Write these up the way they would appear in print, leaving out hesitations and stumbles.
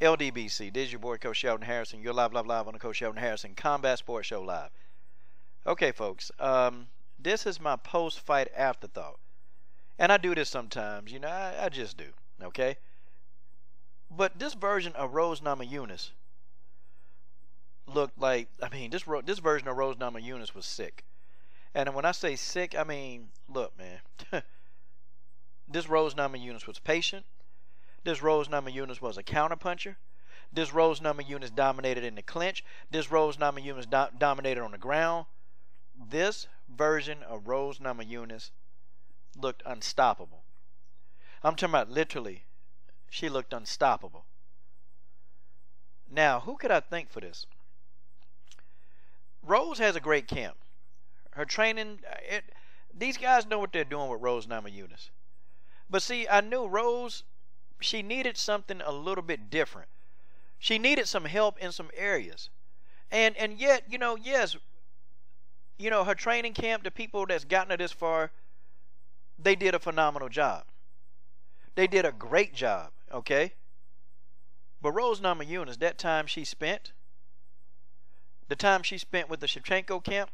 LDBC, this is your boy Coach Sheldon Harrison. You're live on the Coach Sheldon Harrison Combat Sports Show Live. Okay, folks, this is my post-fight afterthought. And I do this sometimes, you know, I just do, okay? But this version of Rose Namajunas looked like, I mean, this version of Rose Namajunas was sick. And when I say sick, I mean, look, man, this Rose Namajunas was patient. This Rose Namajunas was a counterpuncher. This Rose Namajunas dominated in the clinch. This Rose Namajunas dominated on the ground. This version of Rose Namajunas looked unstoppable. I'm talking about literally, she looked unstoppable. Now, who could I thank for this? Rose has a great camp. Her training, these guys know what they're doing with Rose Namajunas. But see, I knew Rose, she needed something a little bit different. She needed some help in some areas. And yet, you know, yes, you know, her training camp, the people that's gotten her this far, they did a phenomenal job. They did a great job, okay? But Rose Namajunas, that time she spent, the time she spent with the Shevchenko camp,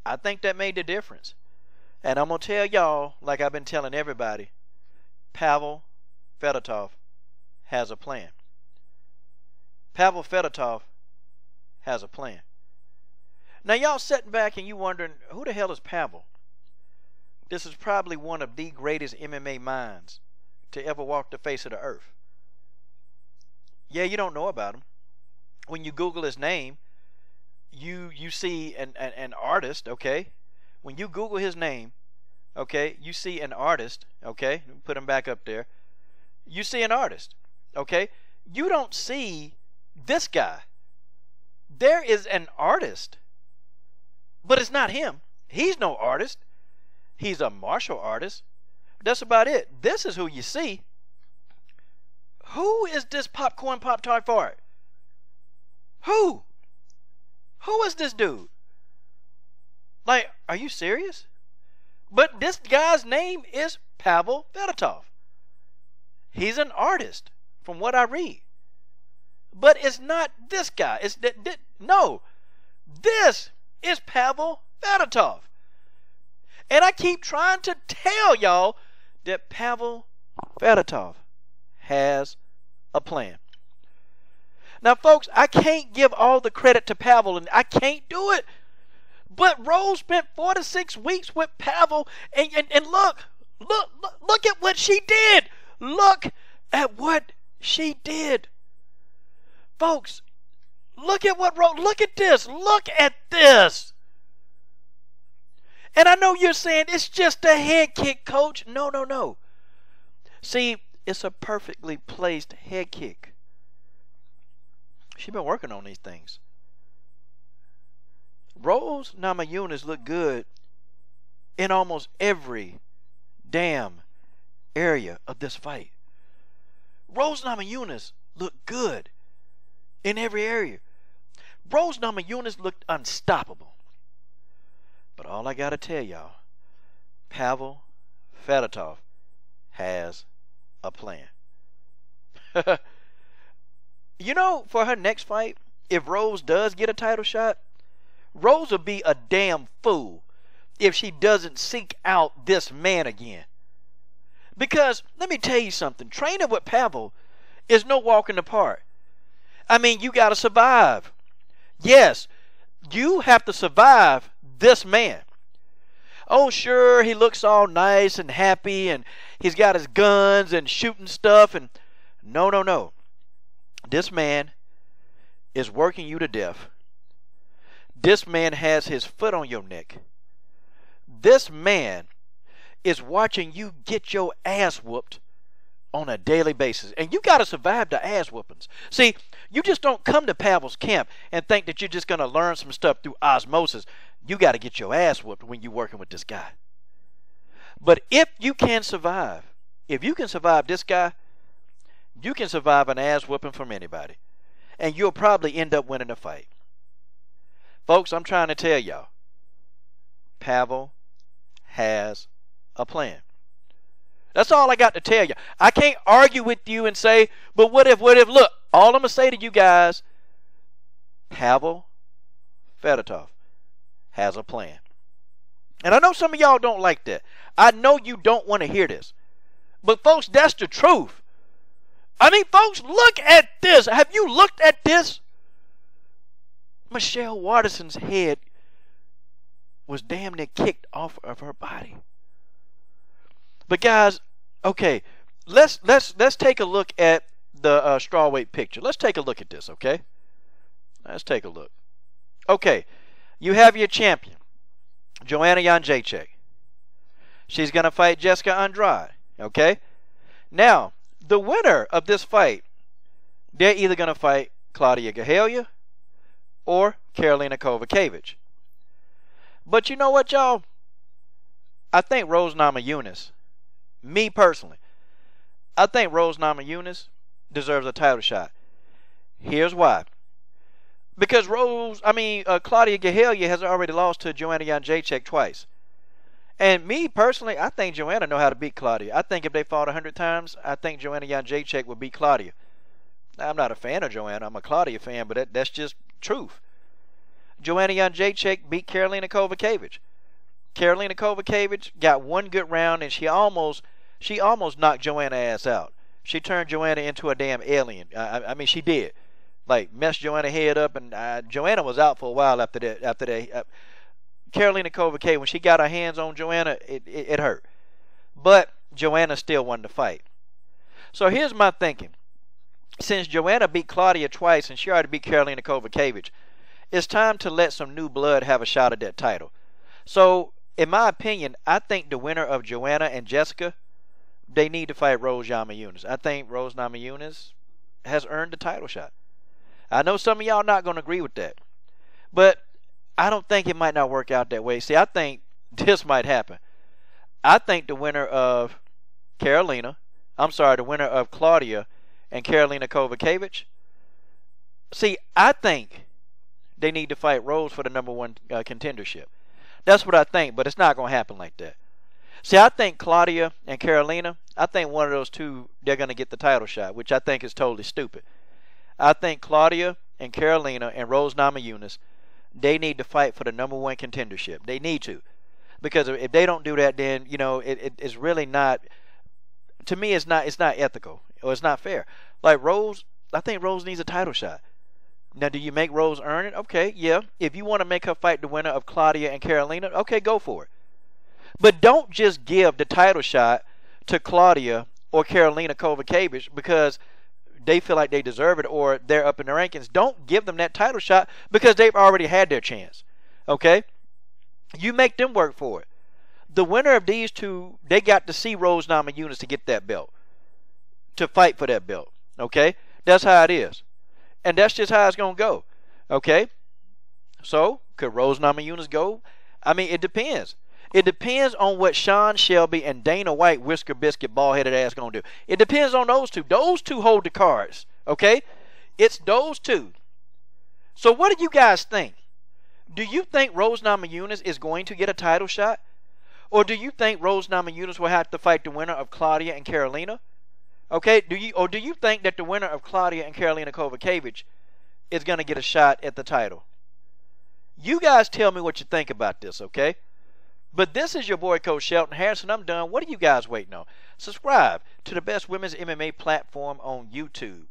I think that made the difference. And I'm going to tell y'all, like I've been telling everybody, Pavel Fedotov has a plan. Pavel Fedotov has a plan. Now y'all sitting back and you wondering, who the hell is Pavel? This is probably one of the greatest MMA minds to ever walk the face of the earth. Yeah, you don't know about him. When you Google his name, you see an artist, okay? When you Google his name, okay, you see an artist, okay? Put him back up there. You see an artist, okay? You don't see this guy. There is an artist, but it's not him. He's no artist. He's a martial artist. That's about it. This is who you see. Who is this popcorn Pop-Tart fart? Who? Who is this dude? Like, are you serious? But this guy's name is Pavel Fedotov. He's an artist, from what I read. But it's not this guy. It's no. This is Pavel Fedotov. And I keep trying to tell y'all that Pavel Fedotov has a plan. Now, folks, I can't give all the credit to Pavel, and I can't do it. But Rose spent 4 to 6 weeks with Pavel, and look at what she did. Look at what she did. Folks, look at this. Look at this. And I know you're saying it's just a head kick, coach. No. See, it's a perfectly placed head kick. She's been working on these things. Rose Namajunas looked good in almost every damn area of this fight. Rose Namajunas looked good in every area. Rose Namajunas looked unstoppable. But all I got to tell y'all, Pavel Fedotov has a plan. You know, for her next fight, if Rose does get a title shot, Rose will be a damn fool if she doesn't seek out this man again. Because, let me tell you something, training with Pavel is no walk in the park. I mean, you got to survive. Yes, you have to survive this man. Oh, sure, he looks all nice and happy, and he's got his guns and shooting stuff, and no. This man is working you to death. This man has his foot on your neck. This man is watching you get your ass whooped on a daily basis. And you got to survive the ass whoopings. See, you just don't come to Pavel's camp and think that you're just going to learn some stuff through osmosis. You got to get your ass whooped when you're working with this guy. But if you can survive, if you can survive this guy, you can survive an ass whooping from anybody. And you'll probably end up winning the fight. Folks, I'm trying to tell y'all, Pavel has a plan. That's all I got to tell you. I can't argue with you and say, but what if? Look, all I'm going to say to you guys, Pavel Fedotov has a plan. And I know some of y'all don't like that. I know you don't want to hear this. But folks, that's the truth. I mean, folks, look at this. Have you looked at this? Michelle Waterson's head was damn near kicked off of her body. But guys, okay, let's take a look at the strawweight picture. Let's take a look at this, okay? Let's take a look. Okay, you have your champion, Joanna Jędrzejczyk. She's going to fight Jessica Andrade, okay? Now, the winner of this fight, they're either going to fight Claudia Gadelha or Karolina Kowalkiewicz. But you know what, y'all? I think Rose Namajunas, me personally, I think Rose Namajunas deserves a title shot. Here's why. Because Claudia Gadelha has already lost to Joanna Jędrzejczyk twice. And me personally, I think Joanna know how to beat Claudia. I think if they fought 100 times, I think Joanna Jędrzejczyk would beat Claudia. Now, I'm not a fan of Joanna. I'm a Claudia fan, but that's just truth. Joanna Jędrzejczyk beat Karolina Kowalkiewicz. Karolina Kowalkiewicz got one good round, and she almost knocked Joanna's ass out. She turned Joanna into a damn alien. I mean, she did. Like, messed Joanna's head up, and Joanna was out for a while after that. Karolina Kowalkiewicz, when she got her hands on Joanna, it hurt. But Joanna still won the fight. So here's my thinking. Since Joanna beat Claudia twice and she already beat Karolina Kowalkiewicz, it's time to let some new blood have a shot at that title. So, in my opinion, I think the winner of Joanna and Jessica, they need to fight Rose Namajunas. I think Rose Namajunas has earned the title shot. I know some of y'all not going to agree with that. But I don't think it might not work out that way. See, I think this might happen. I think the winner of the winner of Claudia and Karolina Kowalkiewicz, see, I think they need to fight Rose for the #1 contendership. That's what I think, but it's not going to happen like that. See, I think Claudia and Karolina, I think one of those two, they're going to get the title shot, which I think is totally stupid. I think Claudia and Karolina and Rose Namajunas, they need to fight for the #1 contendership. They need to. Because if they don't do that, then, it's really not, to me, it's not ethical, or it's not fair. Like Rose, I think Rose needs a title shot. Now, do you make Rose earn it? Okay, yeah. If you want to make her fight the winner of Claudia and Karolina, okay, go for it. But don't just give the title shot to Claudia or Karolina Kowalkiewicz because they feel like they deserve it or they're up in the rankings. Don't give them that title shot because they've already had their chance. Okay? You make them work for it. The winner of these two, they got to see Rose Namajunas to get that belt, to fight for that belt. Okay? That's how it is. And that's just how it's going to go. Okay? So, could Rose Namajunas go? I mean, it depends. It depends on what Sean Shelby and Dana White, Whisker Biscuit, bald-headed ass going to do. It depends on those two. Those two hold the cards. Okay? It's those two. So what do you guys think? Do you think Rose Namajunas is going to get a title shot? Or do you think Rose Namajunas will have to fight the winner of Claudia and Karolina? Okay? Do you think that the winner of Claudia and Karolina Kowalkiewicz is going to get a shot at the title? You guys tell me what you think about this, okay? But this is your boy, Coach Shelton Harrison. I'm done. What are you guys waiting on? Subscribe to the best women's MMA platform on YouTube.